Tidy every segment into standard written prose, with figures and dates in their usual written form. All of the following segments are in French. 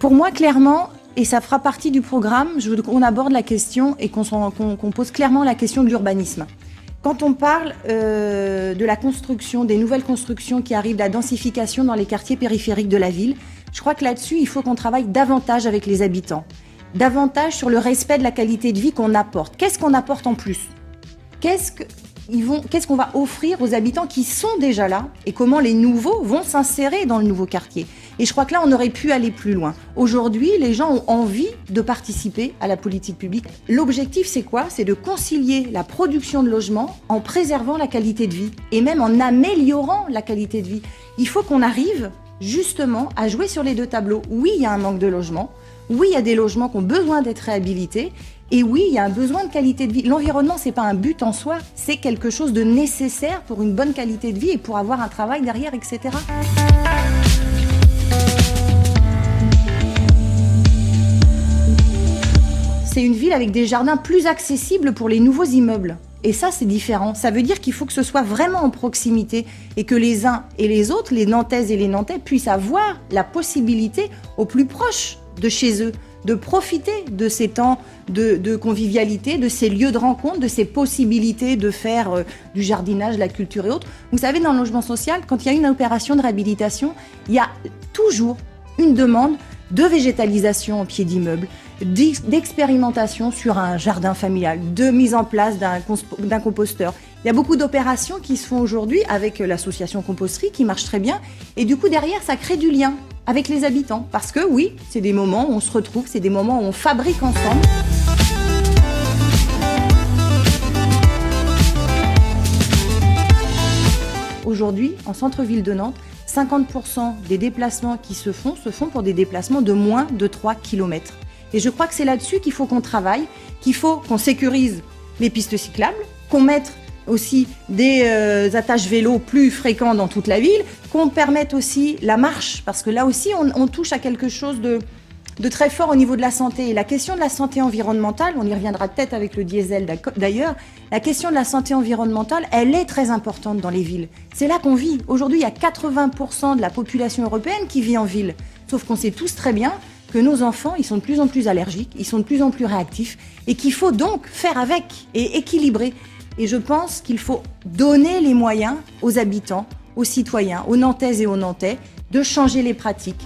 Pour moi, clairement, et ça fera partie du programme, je veux qu'on aborde la question et qu'on pose clairement la question de l'urbanisme. Quand on parle de la construction, des nouvelles constructions qui arrivent, de la densification dans les quartiers périphériques de la ville, je crois que là-dessus, il faut qu'on travaille davantage avec les habitants. Davantage sur le respect de la qualité de vie qu'on apporte. Qu'est-ce qu'on apporte en plus ? Qu'est-ce qu'on va offrir aux habitants qui sont déjà là et comment les nouveaux vont s'insérer dans le nouveau quartier. Et je crois que là, on aurait pu aller plus loin. Aujourd'hui, les gens ont envie de participer à la politique publique. L'objectif, c'est quoi ? C'est de concilier la production de logements en préservant la qualité de vie et même en améliorant la qualité de vie. Il faut qu'on arrive justement à jouer sur les deux tableaux. Oui, il y a un manque de logements. Oui, il y a des logements qui ont besoin d'être réhabilités. Et oui, il y a un besoin de qualité de vie. L'environnement, c'est pas un but en soi, c'est quelque chose de nécessaire pour une bonne qualité de vie et pour avoir un travail derrière, etc. C'est une ville avec des jardins plus accessibles pour les nouveaux immeubles. Et ça, c'est différent. Ça veut dire qu'il faut que ce soit vraiment en proximité et que les uns et les autres, les Nantaises et les Nantais, puissent avoir la possibilité au plus proche de chez eux de profiter de ces temps de convivialité, de ces lieux de rencontre, de ces possibilités de faire du jardinage, de la culture et autres. Vous savez, dans le logement social, quand il y a une opération de réhabilitation, il y a toujours une demande de végétalisation au pied d'immeuble, d'expérimentation sur un jardin familial, de mise en place d'un composteur. Il y a beaucoup d'opérations qui se font aujourd'hui avec l'association Composterie qui marche très bien. Et du coup, derrière, ça crée du lien avec les habitants. Parce que oui, c'est des moments où on se retrouve, c'est des moments où on fabrique ensemble. Aujourd'hui, en centre-ville de Nantes, 50% des déplacements qui se font pour des déplacements de moins de 3 km. Et je crois que c'est là-dessus qu'il faut qu'on travaille, qu'il faut qu'on sécurise les pistes cyclables, qu'on mette aussi des attaches vélos plus fréquents dans toute la ville, qu'on permette aussi la marche, parce que là aussi on touche à quelque chose de très fort au niveau de la santé. Et la question de la santé environnementale, on y reviendra peut-être avec le diesel d'ailleurs, la question de la santé environnementale, elle est très importante dans les villes. C'est là qu'on vit. Aujourd'hui, il y a 80% de la population européenne qui vit en ville. Sauf qu'on sait tous très bien que nos enfants, ils sont de plus en plus allergiques, ils sont de plus en plus réactifs, et qu'il faut donc faire avec et équilibrer. Et je pense qu'il faut donner les moyens aux habitants, aux citoyens, aux Nantaises et aux Nantais, de changer les pratiques.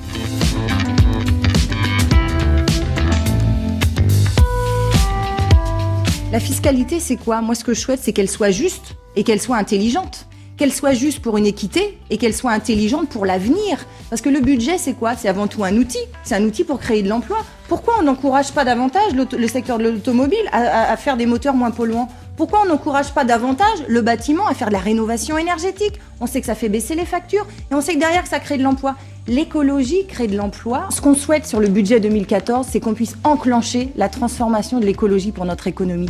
La fiscalité, c'est quoi ? Moi, ce que je souhaite, c'est qu'elle soit juste et qu'elle soit intelligente. Qu'elle soit juste pour une équité et qu'elle soit intelligente pour l'avenir. Parce que le budget, c'est quoi ? C'est avant tout un outil. C'est un outil pour créer de l'emploi. Pourquoi on n'encourage pas davantage le secteur de l'automobile à faire des moteurs moins polluants ? Pourquoi on n'encourage pas davantage le bâtiment à faire de la rénovation énergétique ? On sait que ça fait baisser les factures et on sait que derrière, que ça crée de l'emploi. L'écologie crée de l'emploi. Ce qu'on souhaite sur le budget 2014, c'est qu'on puisse enclencher la transformation de l'écologie pour notre économie.